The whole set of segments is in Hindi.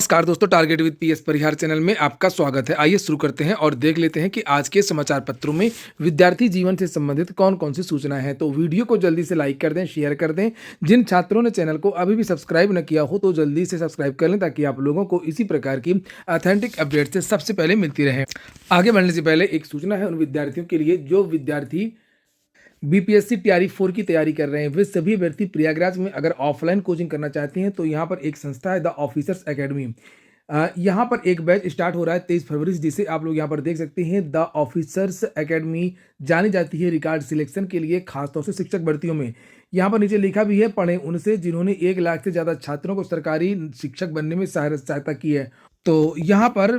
नमस्कार दोस्तों, target with PS Parihar channel में आपका स्वागत है। आइए शुरू करते हैं और देख लेते हैं कि आज के समाचार पत्रों में विद्यार्थी जीवन से संबंधित कौन-कौन सी सूचनाएं हैं। तो वीडियो को जल्दी से लाइक कर दें, शेयर कर दें। जिन छात्रों ने चैनल को अभी भी सब्सक्राइब न किया हो तो जल्दी से सब्सक्राइब कर लें ताकि आप लोगों को इसी प्रकार की ऑथेंटिक अपडेट से सबसे पहले मिलती रहे। आगे बढ़ने से पहले एक सूचना है उन विद्यार्थियों के लिए जो विद्यार्थी बीपीएससी टीआरई 4 की तैयारी कर रहे हैं। वे सभी अभ्यर्थी प्रयागराज में अगर ऑफलाइन कोचिंग करना चाहते हैं तो यहाँ पर एक संस्था है द ऑफिसर्स एकेडमी। यहाँ पर एक बैच स्टार्ट हो रहा है 23 फरवरी से, जिसे आप लोग यहाँ पर देख सकते हैं। द ऑफिसर्स एकेडमी जानी जाती है रिकॉर्ड सिलेक्शन के लिए, खासतौर से शिक्षक भर्तियों में। यहाँ पर नीचे लिखा भी है, पढ़ें उनसे जिन्होंने 1 लाख से ज़्यादा छात्रों को सरकारी शिक्षक बनने में सहायता की है। तो यहाँ पर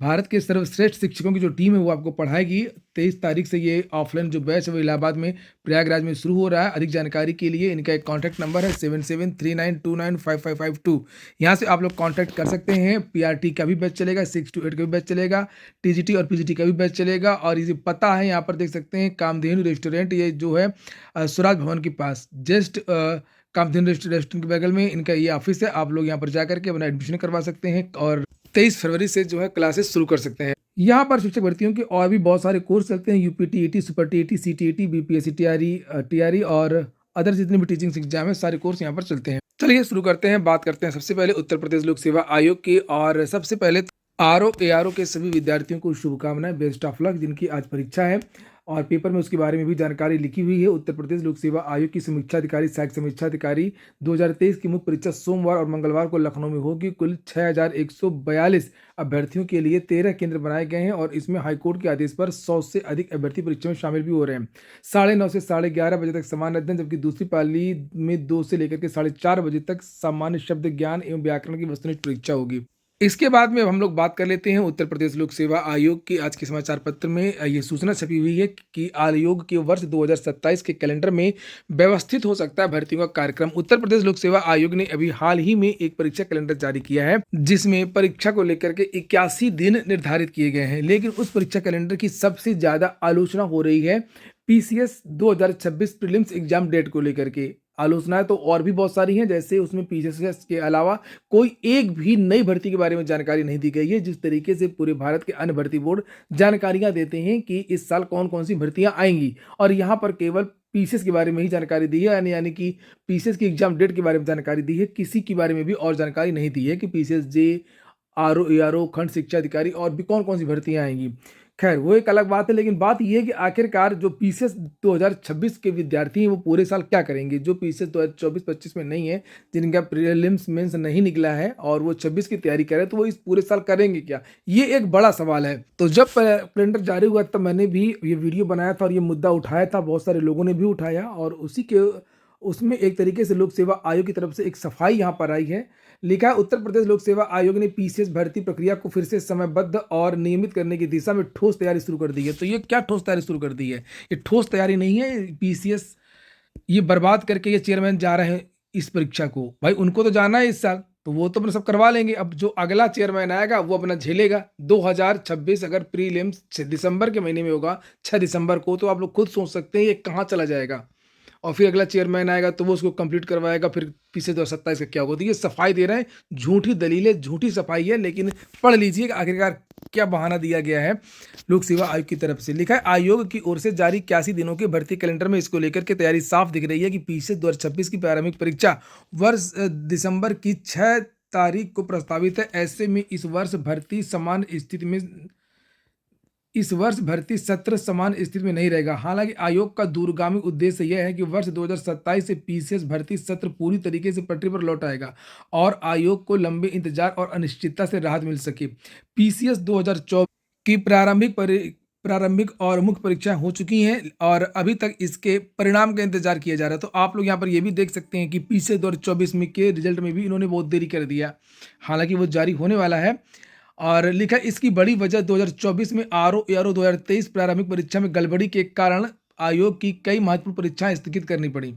भारत के सर्वश्रेष्ठ शिक्षकों की जो टीम है वो आपको पढ़ाएगी। 23 तारीख से ये ऑफलाइन जो बैच है वो इलाहाबाद में प्रयागराज में शुरू हो रहा है। अधिक जानकारी के लिए इनका एक कॉन्टैक्ट नंबर है 7739295552। यहाँ से आप लोग कॉन्टैक्ट कर सकते हैं। पीआरटी का भी बैच चलेगा, 6 to 8 का भी बैच चलेगा, टीजीटी और पीजीटी का भी बैच चलेगा। और ये पता है यहाँ पर देख सकते हैं, कामधेनु रेस्टोरेंट, ये जो है स्वराज भवन के पास जस्ट कामधेनु रेस्टोरेंट के बगल में इनका ये ऑफिस है। आप लोग यहाँ पर जाकर के अपना एडमिशन करवा सकते हैं और 23 फरवरी से जो है क्लासेस शुरू कर सकते हैं। यहाँ पर शिक्षक भर्तियों के और भी बहुत सारे कोर्स चलते हैं। UP TET, super TET, CTET, BPSC TRE और अदर जितने भी टीचिंग एग्जाम है सारे कोर्स यहाँ पर चलते हैं। चलिए शुरू करते हैं। बात करते हैं सबसे पहले उत्तर प्रदेश लोक सेवा आयोग की। और सबसे पहले आरओ एआरओ के सभी विद्यार्थियों को शुभकामनाएं, बेस्ट ऑफ लक, जिनकी आज परीक्षा है और पेपर में उसके बारे में भी जानकारी लिखी हुई है। उत्तर प्रदेश लोक सेवा आयोग की समीक्षा अधिकारी, सहायक समीक्षा अधिकारी 2023 की मुख्य परीक्षा सोमवार और मंगलवार को लखनऊ में होगी। कुल 6142 अभ्यर्थियों के लिए 13 केंद्र बनाए गए हैं और इसमें हाईकोर्ट के आदेश पर 100 से अधिक अभ्यर्थी परीक्षा में शामिल भी हो रहे हैं। 9:30 से 11:30 बजे तक सामान्य अध्ययन, जबकि दूसरी पाली में 2 से लेकर के 4:30 बजे तक सामान्य शब्द ज्ञान एवं व्याकरण की वस्तुनिष्ठ परीक्षा होगी। इसके बाद में हम लोग बात कर लेते हैं उत्तर प्रदेश लोक सेवा आयोग की। आज के समाचार पत्र में ये सूचना छपी हुई है कि आयोग के वर्ष 2027 के कैलेंडर में व्यवस्थित हो सकता है भर्तियों का कार्यक्रम। उत्तर प्रदेश लोक सेवा आयोग ने अभी हाल ही में एक परीक्षा कैलेंडर जारी किया है जिसमें परीक्षा को लेकर के 81 दिन निर्धारित किए गए हैं। लेकिन उस परीक्षा कैलेंडर की सबसे ज्यादा आलोचना हो रही है पीसीएस 2026 प्रीलिम्स एग्जाम डेट को लेकर के। आलोचनाएं तो और भी बहुत सारी हैं, जैसे उसमें पीसीएस के अलावा कोई एक भी नई भर्ती के बारे में जानकारी नहीं दी गई है। जिस तरीके से पूरे भारत के अन्य भर्ती बोर्ड जानकारियां देते हैं कि इस साल कौन कौन सी भर्तियां आएंगी, और यहाँ पर केवल पीसीएस के बारे में ही जानकारी दी है, यानी कि पीसीएस की एग्जाम डेट के बारे में जानकारी दी है। किसी के बारे में भी और जानकारी नहीं दी है कि पीसीएस जे, आरओ एआरओ, खंड शिक्षा अधिकारी और भी कौन कौन सी भर्तियां आएंगी। खैर वो एक अलग बात है, लेकिन बात यह है कि आखिरकार जो पीसीएस 2026 के विद्यार्थी हैं वो पूरे साल क्या करेंगे। जो पीसीएस 2024-25 में नहीं है, जिनका प्रीलिम्स मेंस नहीं निकला है और वो 26 की तैयारी करें, तो वो इस पूरे साल करेंगे क्या, ये एक बड़ा सवाल है। तो जब कैलेंडर जारी हुआ तब मैंने भी ये वीडियो बनाया था और ये मुद्दा उठाया था, बहुत सारे लोगों ने भी उठाया और उसमें एक तरीके से लोक सेवा आयोग की तरफ से एक सफाई यहाँ पर आई है। लिखा है, उत्तर प्रदेश लोक सेवा आयोग ने पीसीएस भर्ती प्रक्रिया को फिर से समयबद्ध और नियमित करने की दिशा में ठोस तैयारी शुरू कर दी है। तो ये क्या ठोस तैयारी शुरू कर दी है? ये ठोस तैयारी नहीं है। पीसीएस ये बर्बाद करके ये चेयरमैन जा रहे हैं इस परीक्षा को। भाई उनको तो जाना है इस साल, तो वो तो अपना सब करवा लेंगे। अब जो अगला चेयरमैन आएगा वो अपना झेलेगा। 2026 अगर प्रीलिम्स 6 दिसंबर के महीने में होगा, 6 दिसंबर को, तो आप लोग खुद सोच सकते हैं ये कहाँ चला जाएगा। और फिर अगला चेयरमैन आएगा तो वो उसको कंप्लीट करवाएगा। फिर पीछे 2027 का क्या होगा। तो ये सफाई दे रहे हैं, झूठी दलीलें, झूठी सफाई है। लेकिन पढ़ लीजिए आखिरकार क्या बहाना दिया गया है लोक सेवा आयोग की तरफ से। लिखा है, आयोग की ओर से जारी 81 दिनों के भर्ती कैलेंडर में इसको लेकर के तैयारी साफ दिख रही है कि पीसीएस 2026 की प्रारंभिक परीक्षा वर्ष दिसंबर की 6 तारीख को प्रस्तावित है। ऐसे में इस वर्ष भर्ती सत्र समान स्थिति में नहीं रहेगा। हालांकि आयोग का दूरगामी उद्देश्य यह है कि वर्ष 2027 से पीसीएस भर्ती सत्र पूरी तरीके से पटरी पर लौट आएगा और आयोग को लंबे इंतजार और अनिश्चितता से राहत मिल सके। पीसीएस 2024 की प्रारंभिक और मुख्य परीक्षाएं हो चुकी हैं और अभी तक इसके परिणाम का इंतजार किया जा रहा है। तो आप लोग यहाँ पर ये भी देख सकते हैं कि पीसीएस 2024 में के रिजल्ट में भी इन्होंने बहुत देरी कर दिया, हालांकि वो जारी होने वाला है। और लिखा, इसकी बड़ी वजह 2024 में आरओ एआरओ 2023 प्रारंभिक परीक्षा में गड़बड़ी के कारण आयोग की कई महत्वपूर्ण परीक्षाएं स्थगित करनी पड़ी।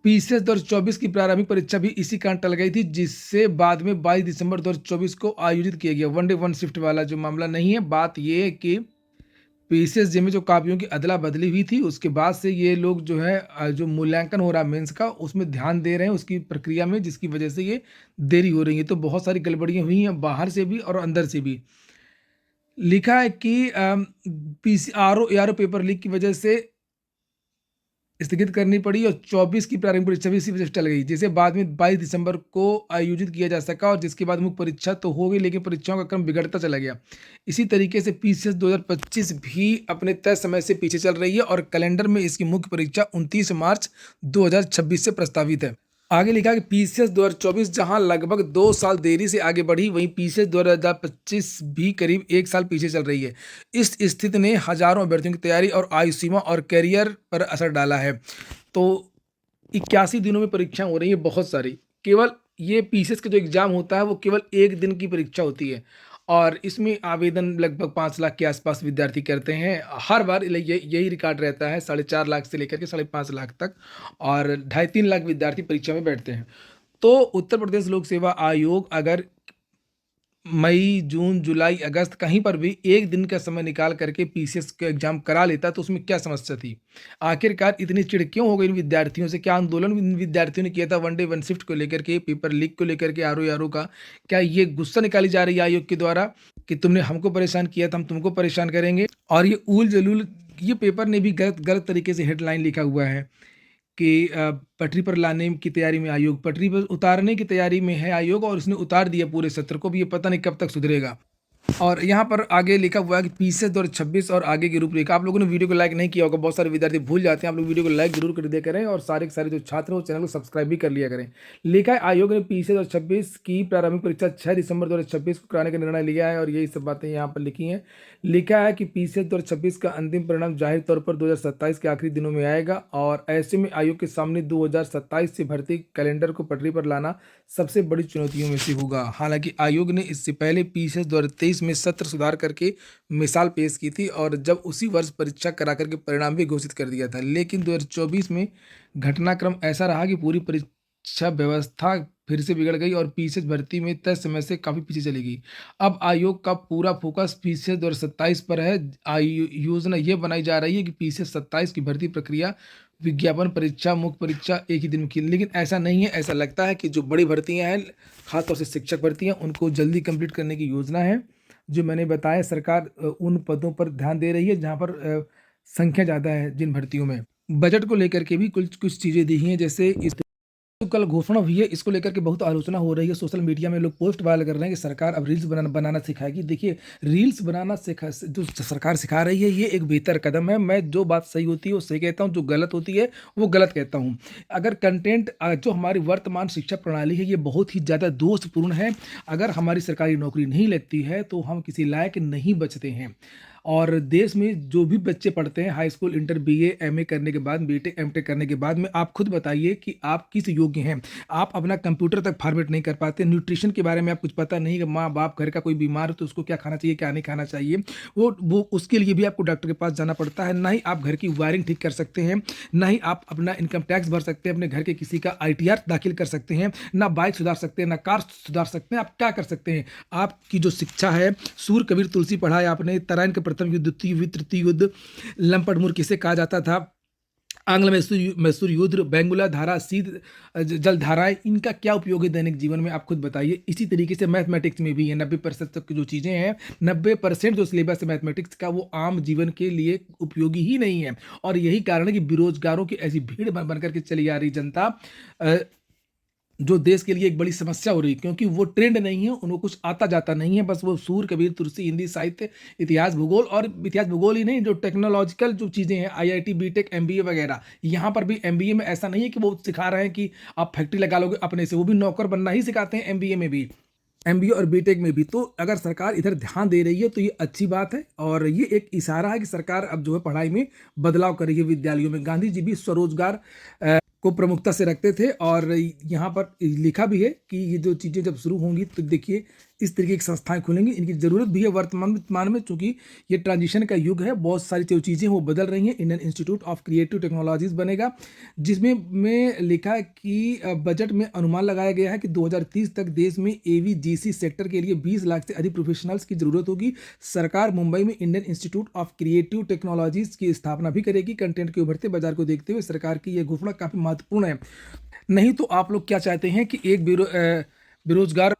पीसीएस 2024 की प्रारंभिक परीक्षा भी इसी कारण टल गई थी, जिससे बाद में 22 दिसंबर 2024 को आयोजित किया गया। वनडे वन शिफ्ट वाला जो मामला नहीं है। बात यह है कि पीसीएसजे में जो कापियों की अदला-बदली हुई थी, उसके बाद से ये लोग जो है जो मूल्यांकन हो रहा है मेंस का, उसमें ध्यान दे रहे हैं उसकी प्रक्रिया में, जिसकी वजह से ये देरी हो रही है। तो बहुत सारी गड़बड़ियाँ हुई हैं, बाहर से भी और अंदर से भी। लिखा है कि PC RO ARO paper leak की वजह से स्थगित करनी पड़ी और 24 की प्रारंभिक परीक्षा भी इसी वजह से टल गई, जिसे बाद में 22 दिसंबर को आयोजित किया जा सका और जिसके बाद मुख्य परीक्षा तो हो गई, लेकिन परीक्षाओं का क्रम बिगड़ता चला गया। इसी तरीके से पीसीएस 2025 भी अपने तय समय से पीछे चल रही है और कैलेंडर में इसकी मुख्य परीक्षा 29 मार्च 2026 से प्रस्तावित है। आगे लिखा कि पीसीएस 2024 जहां लगभग 2 साल देरी से आगे बढ़ी, वहीं पीसीएस 2025 भी करीब 1 साल पीछे चल रही है। इस स्थिति ने हजारों अभ्यर्थियों की तैयारी और आयु सीमा और करियर पर असर डाला है। तो 81 दिनों में परीक्षाएं हो रही है बहुत सारी। केवल ये पीसीएस का जो एग्ज़ाम होता है वो केवल 1 दिन की परीक्षा होती है और इसमें आवेदन लगभग 5 लाख के आसपास विद्यार्थी करते हैं। हर बार यही रिकॉर्ड रहता है, 4.5 लाख से लेकर के 5.5 लाख तक और ढाई 3 लाख विद्यार्थी परीक्षा में बैठते हैं। तो उत्तर प्रदेश लोक सेवा आयोग अगर मई, जून, जुलाई, अगस्त कहीं पर भी 1 दिन का समय निकाल करके पीसीएस का एग्ज़ाम करा लेता तो उसमें क्या समस्या थी? आखिरकार इतनी चिढ़ क्यों हो गई इन विद्यार्थियों से? क्या आंदोलन इन विद्यार्थियों ने किया था वन डे वन शिफ्ट को लेकर के, पेपर लीक को लेकर के, आरओ-एआरओ का? क्या ये गुस्सा निकाली जा रही है आयोग के द्वारा कि तुमने हमको परेशान किया था, हम तुमको परेशान करेंगे? और ये ऊल-जलूल ये पेपर ने भी गलत गलत तरीके से हेडलाइन लिखा हुआ है कि पटरी पर लाने की तैयारी में आयोग, पटरी पर उतारने की तैयारी में है आयोग और उसने उतार दिया पूरे सत्र को भी, ये पता नहीं कब तक सुधरेगा। और यहाँ पर आगे लिखा हुआ है कि पीसीएस 2026 और आगे की रूपरेखा। आप लोगों ने वीडियो को लाइक नहीं किया होगा, बहुत सारे विद्यार्थी भूल जाते हैं। आप लोग वीडियो को लाइक जरूर कर दिया करें और सारे के सारे जो छात्र हैं वो चैनल को सब्सक्राइब भी कर लिया करें। लिखा है आयोग ने पीसीएस 2026 की प्रारंभिक परीक्षा 6 दिसंबर 2026 को कराने का निर्णय लिया है और यही सब बातें यहाँ पर लिखी हैं। लिखा है कि पीसीएस 2026 का अंतिम परिणाम जाहिर तौर पर 2027 के आखिरी दिनों में आएगा और ऐसे में आयोग के सामने 2027 से भर्ती कैलेंडर को पटरी पर लाना सबसे बड़ी चुनौतियों में से होगा। हालांकि आयोग ने इससे पहले पीसीएस 2023 में सत्र सुधार करके मिसाल पेश की थी और जब उसी वर्ष परीक्षा करा करके परिणाम भी घोषित कर दिया था, लेकिन 2024 में घटनाक्रम ऐसा रहा कि पूरी परीक्षा व्यवस्था फिर से बिगड़ गई और पीसीएस भर्ती में तय समय से काफ़ी पीछे चली गई। अब आयोग का पूरा फोकस पीसीएस 2027 पर है। योजना ये बनाई जा रही है कि पीसीएस 27 की भर्ती प्रक्रिया विज्ञापन परीक्षा, मुख्य परीक्षा एक ही दिन में की, लेकिन ऐसा नहीं है। ऐसा लगता है कि जो बड़ी भर्तियां हैं, खासतौर से शिक्षक भर्तियां, उनको जल्दी कंप्लीट करने की योजना है। जो मैंने बताया, सरकार उन पदों पर ध्यान दे रही है जहां पर संख्या ज़्यादा है जिन भर्तियों में। बजट को लेकर के भी कुछ कुछ चीज़ें दी हैं, जैसे इस जो कल घोषणा हुई है, इसको लेकर के बहुत आलोचना हो रही है। सोशल मीडिया में लोग पोस्ट वायरल कर रहे हैं कि सरकार अब रील्स बनाना सिखाएगी। देखिए, रील्स बनाना जो सरकार सिखा रही है, ये एक बेहतर कदम है। मैं जो बात सही होती है वो सही कहता हूँ, जो गलत होती है वो गलत कहता हूँ। अगर कंटेंट जो हमारी वर्तमान शिक्षा प्रणाली है, ये बहुत ही ज़्यादा दोषपूर्ण है। अगर हमारी सरकारी नौकरी नहीं लगती है तो हम किसी लायक नहीं बचते हैं। और देश में जो भी बच्चे पढ़ते हैं high school, inter, BA, MA करने के बाद, बीटेक, एमटेक करने के बाद में, आप खुद बताइए कि आप किस योग्य हैं। आप अपना कंप्यूटर तक फॉर्मेट नहीं कर पाते, न्यूट्रिशन के बारे में आप कुछ पता नहीं कि माँ बाप घर का कोई बीमार हो तो उसको क्या खाना चाहिए, क्या नहीं खाना चाहिए। वो उसके लिए भी आपको डॉक्टर के पास जाना पड़ता है। ना ही आप घर की वायरिंग ठीक कर सकते हैं, ना ही आप अपना इनकम टैक्स भर सकते हैं, अपने घर के किसी का आईटीआर दाखिल कर सकते हैं, ना बाइक सुधार सकते हैं, ना कार सुधार सकते हैं। आप क्या कर सकते हैं? आपकी जो शिक्षा है, सूर कबीर तुलसी पढ़ाया आपने, तराइन के प्रथम युद्ध, द्वितीय युद्ध, तृतीय युद्ध, लंपट मूर किसे कहा जाता था, आंग्ल मैसूर युद्ध, बेंगुला धारा, शीत जल धाराएं, इनका क्या उपयोग है दैनिक जीवन में, आप खुद बताइए। इसी तरीके से मैथमेटिक्स में भी है, 90% तक की जो चीज़ें हैं, 90% जो सिलेबस है मैथमेटिक्स का, वो आम जीवन के लिए उपयोगी ही नहीं है। और यही कारण है कि बेरोजगारों की ऐसी भीड़ बन करके चली आ रही जनता, जो देश के लिए एक बड़ी समस्या हो रही है, क्योंकि वो ट्रेंड नहीं है, उनको कुछ आता जाता नहीं है। बस वो सूर कबीर तुलसी, हिंदी साहित्य, इतिहास भूगोल, और इतिहास भूगोल ही नहीं, जो टेक्नोलॉजिकल जो चीज़ें हैं, आईआईटी, बीटेक, एमबीए वगैरह, यहाँ पर भी एमबीए में ऐसा नहीं है कि वो सिखा रहे हैं कि आप फैक्ट्री लगा लोगे अपने से, वो भी नौकर बनना ही सिखाते हैं एमबीए में भी, एमबीए और बीटेक में भी। तो अगर सरकार इधर ध्यान दे रही है तो ये अच्छी बात है और ये एक इशारा है कि सरकार अब जो है पढ़ाई में बदलाव करेगी विद्यालयों में। गांधी जी भी स्वरोजगार को प्रमुखता से रखते थे और यहाँ पर लिखा भी है कि ये जो चीज़ें जब शुरू होंगी तो देखिए इस तरीके की संस्थाएं खुलेंगी। इनकी ज़रूरत भी है वर्तमान में, चूँकि ये ट्रांजिशन का युग है, बहुत सारी जो चीज़ें हैं वो बदल रही हैं। Indian institute of creative technologies बनेगा, जिसमें में लिखा है कि बजट में अनुमान लगाया गया है कि 2030 तक देश में एवीजीसी सेक्टर के लिए 20 लाख से अधिक प्रोफेशनल्स की ज़रूरत होगी। सरकार मुंबई में Indian institute of creative technologies की स्थापना भी करेगी। कंटेंट के उभरते बाजार को देखते हुए सरकार की यह घोषणा काफ़ी महत्वपूर्ण है। नहीं तो आप लोग क्या चाहते हैं कि एक बेरोजगार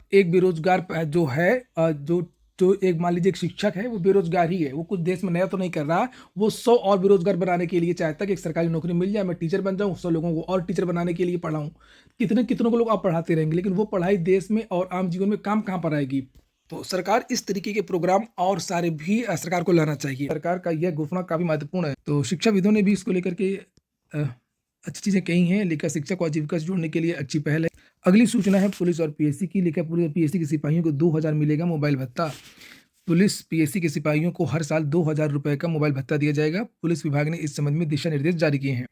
जो है, जो जो एक मान लीजिए एक शिक्षक है, वो बेरोजगार ही है, वो कुछ देश में नया तो नहीं कर रहा, वो 100 और बेरोजगार बनाने के लिए चाहता है कि एक सरकारी नौकरी मिल जाए, मैं टीचर बन जाऊं, 100 लोगों को और टीचर बनाने के लिए पढ़ाऊं। कितने कितनों को लोग आप पढ़ाते रहेंगे, लेकिन वो पढ़ाई देश में और आम जीवन में काम कहाँ पर आएगी। तो सरकार इस तरीके के प्रोग्राम और सारे भी सरकार को लाना चाहिए। सरकार का यह घोषणा काफी महत्वपूर्ण है। तो शिक्षाविदों ने भी इसको लेकर के अच्छी चीजें कही हैं। लिखा शिक्षा को आजीविका से जोड़ने के लिए अच्छी पहल है। अगली सूचना है पुलिस और पीएससी की। लिखा पुलिस और पीएससी के सिपाहियों को 2000 मिलेगा मोबाइल भत्ता। पुलिस पीएससी के सिपाहियों को हर साल 2000 रुपए का मोबाइल भत्ता दिया जाएगा। पुलिस विभाग ने इस संबंध में दिशा निर्देश जारी किए हैं।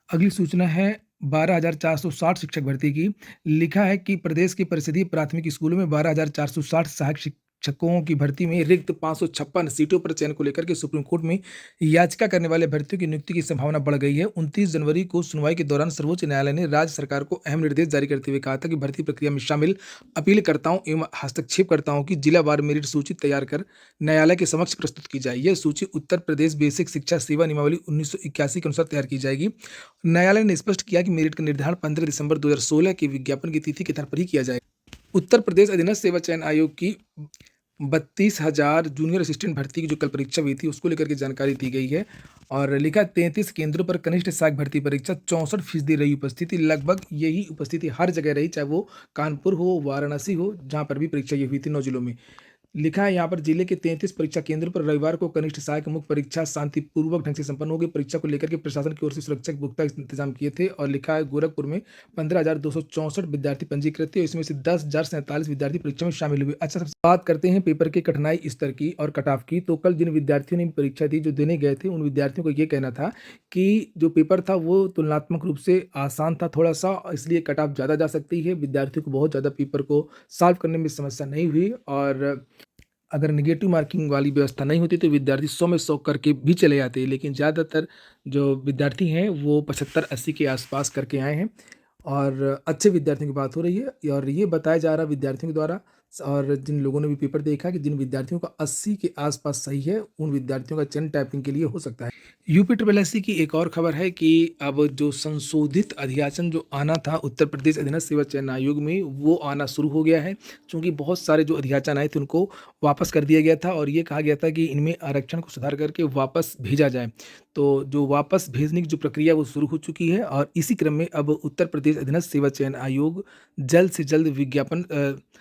अगली सूचना है 12,460 शिक्षक भर्ती की। लिखा है कि प्रदेश के परिषदीय प्राथमिक स्कूलों में 12,460 सहायक शिक्षकों की भर्ती में रिक्त 556 सीटों पर चयन को लेकर के सुप्रीम कोर्ट में याचिका करने वाले अभ्यर्थियों की नियुक्ति की संभावना बढ़ गई है। 29 जनवरी को सुनवाई के दौरान सर्वोच्च न्यायालय ने राज्य सरकार को अहम निर्देश जारी करते हुए कहा था कि भर्ती प्रक्रिया में शामिल अपीलकर्ताओं एवं हस्तक्षेपकर्ताओं की जिलावार मेरिट सूची तैयार कर न्यायालय के समक्ष प्रस्तुत की जाए। यह सूची उत्तर प्रदेश बेसिक शिक्षा सेवा नियमावली 1981 के अनुसार तैयार की जाएगी। न्यायालय ने स्पष्ट किया कि मेरिट का निर्धारण 15 दिसंबर 2016 के विज्ञापन की तिथि के आधार पर ही किया जाए। उत्तर प्रदेश अधीनस्थ सेवा चयन आयोग की 32,000 जूनियर असिस्टेंट भर्ती की जो कल परीक्षा हुई थी, उसको लेकर के जानकारी दी गई है। और लिखा 33 केंद्रों पर कनिष्ठ सहायक भर्ती परीक्षा 64% रही उपस्थिति। लगभग यही उपस्थिति हर जगह रही, चाहे वो कानपुर हो, वाराणसी हो, जहाँ पर भी परीक्षा ये हुई थी 9 जिलों में। लिखा है यहाँ पर जिले के 33 परीक्षा केंद्रों पर रविवार को कनिष्ठ सहायक मुख्य परीक्षा शांतिपूर्वक ढंग से संपन्न हो गई। परीक्षा को लेकर के प्रशासन की ओर से सुरक्षा के पुख्ता इंतजाम किए थे। और लिखा है गोरखपुर में 15,264 विद्यार्थी पंजीकृत थे, इसमें से 10,047 विद्यार्थी परीक्षा में शामिल हुए। अच्छा, सबसे बात करते हैं पेपर के कठिनाई स्तर की और कट-ऑफ की। तो कल जिन विद्यार्थियों ने परीक्षा दी, जो देने गए थे, उन विद्यार्थियों को ये कहना था कि जो पेपर था वो तुलनात्मक रूप से आसान था थोड़ा सा, इसलिए कट-ऑफ ज़्यादा जा सकती है। विद्यार्थियों को बहुत ज़्यादा पेपर को सॉल्व करने में समस्या नहीं हुई। और अगर नेगेटिव मार्किंग वाली व्यवस्था नहीं होती तो विद्यार्थी 100 में 100 करके भी चले जाते, लेकिन ज़्यादातर जो विद्यार्थी हैं वो 75-80 के आसपास करके आए हैं। और अच्छे विद्यार्थियों की बात हो रही है। और ये बताया जा रहा है विद्यार्थियों के द्वारा, और जिन लोगों ने भी पेपर देखा, कि जिन विद्यार्थियों का 80 के आसपास सही है, उन विद्यार्थियों का चयन टाइपिंग के लिए हो सकता है। यूपी ट्रिपल एससी की एक और खबर है कि अब जो संशोधित अध्याचन जो आना था उत्तर प्रदेश अधीनस्थ सेवा चयन आयोग में, वो आना शुरू हो गया है। क्योंकि बहुत सारे जो अध्याचन आए थे उनको वापस कर दिया गया था, और ये कहा गया था कि इनमें आरक्षण को सुधार करके वापस भेजा जाए। तो जो वापस भेजने की जो प्रक्रिया वो शुरू हो चुकी है, और इसी क्रम में अब उत्तर प्रदेश अधीनस्थ सेवा चयन आयोग जल्द से जल्द विज्ञापन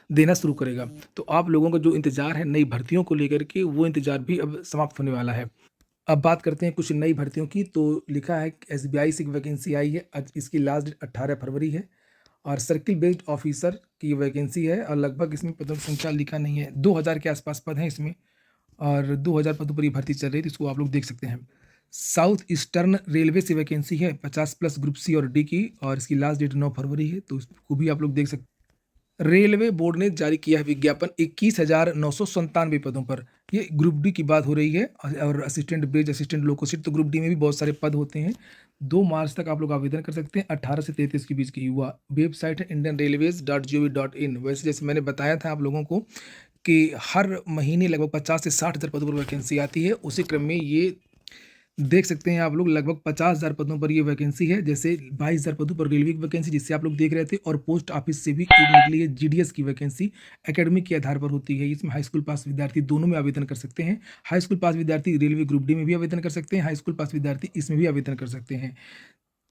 देना शुरू करेगा। तो आप लोगों का जो इंतजार है नई भर्तियों को लेकर के, वो इंतजार भी अब समाप्त होने वाला है। अब बात करते हैं कुछ नई भर्तियों की। तो लिखा है कि एसबीआई से एक वैकेंसी आई है, आज इसकी लास्ट डेट 18 फरवरी है। और सर्किल बेस्ड ऑफिसर की वैकेंसी है, और लगभग इसमें पदों की संख्या लिखा नहीं है, 2000 के आसपास पद हैं इसमें, और 2000 पदों पर ये भर्ती चल रही है, तो इसको आप लोग देख सकते हैं। साउथ ईस्टर्न रेलवे से वैकेंसी है 50+ ग्रुप सी और डी की, और इसकी लास्ट डेट 9 फरवरी है, तो इसको भी आप लोग देख सकते हैं। रेलवे बोर्ड ने जारी किया है विज्ञापन 21,997 पदों पर। ये ग्रुप डी की बात हो रही है। और असिस्टेंट ब्रिज, असिस्टेंट लोकोसिट, तो ग्रुप डी में भी बहुत सारे पद होते हैं। 2 मार्च तक आप लोग आवेदन कर सकते हैं। 18 से 33 के बीच की युवा। वेबसाइट है indianrailways.gov.in। वैसे जैसे मैंने बताया था आप लोगों को कि हर महीने लगभग 50 से 60,000 पदों पर वैकेंसी आती है, उसी क्रम में ये देख सकते हैं आप लोग लगभग 50,000 पदों पर ये वैकेंसी है। जैसे 22,000 पदों पर रेलवे की वैकेंसी, जिससे आप लोग देख रहे थे, और पोस्ट ऑफिस से भी एक निकली है जीडीएस की वैकेंसी, एकेडमिक के आधार पर होती है। इसमें हाई स्कूल पास विद्यार्थी दोनों में आवेदन कर सकते हैं। हाई स्कूल पास विद्यार्थी रेलवे ग्रुप डी में भी आवेदन कर सकते हैं, हाई स्कूल पास विद्यार्थी इसमें भी आवेदन कर सकते हैं।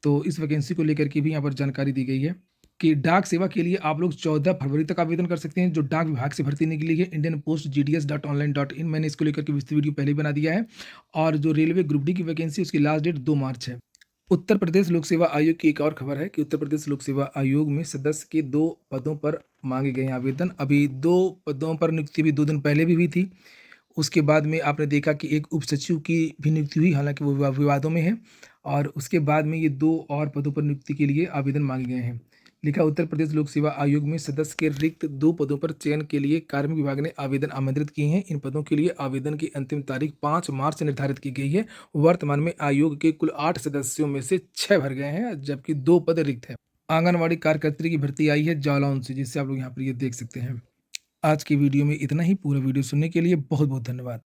तो इस वैकेंसी को लेकर के भी यहाँ पर जानकारी दी गई है कि डाक सेवा के लिए आप लोग 14 फरवरी तक आवेदन कर सकते हैं, जो डाक विभाग से भर्ती निकली है, इंडियन पोस्ट gds.online.in। मैंने इसको लेकर के विस्तृत वीडियो पहले ही बना दिया है। और जो रेलवे ग्रुप डी की वैकेंसी, उसकी लास्ट डेट 2 मार्च है। उत्तर प्रदेश लोक सेवा आयोग की एक और खबर है कि उत्तर प्रदेश लोक सेवा आयोग में सदस्य के 2 पदों पर मांगे गए हैं आवेदन। अभी 2 पदों पर नियुक्ति भी 2 दिन पहले भी हुई थी। उसके बाद में आपने देखा कि एक उप सचिव की भी नियुक्ति हुई, हालांकि वो विवादों में है। और उसके बाद में ये 2 और पदों पर नियुक्ति के लिए आवेदन मांगे गए हैं। लिखा उत्तर प्रदेश लोक सेवा आयोग में सदस्य के रिक्त 2 पदों पर चयन के लिए कार्मिक विभाग ने आवेदन आमंत्रित किए हैं। इन पदों के लिए आवेदन की अंतिम तारीख 5 मार्च निर्धारित की गई है। वर्तमान में आयोग के कुल 8 सदस्यों में से 6 भर गए हैं, जबकि 2 पद रिक्त हैं। आंगनवाड़ी कार्यकर्त्री की भर्ती आई है जालौन से, जिससे आप लोग यहाँ पर ये देख सकते हैं। आज की वीडियो में इतना ही। पूरा वीडियो सुनने के लिए बहुत-बहुत धन्यवाद।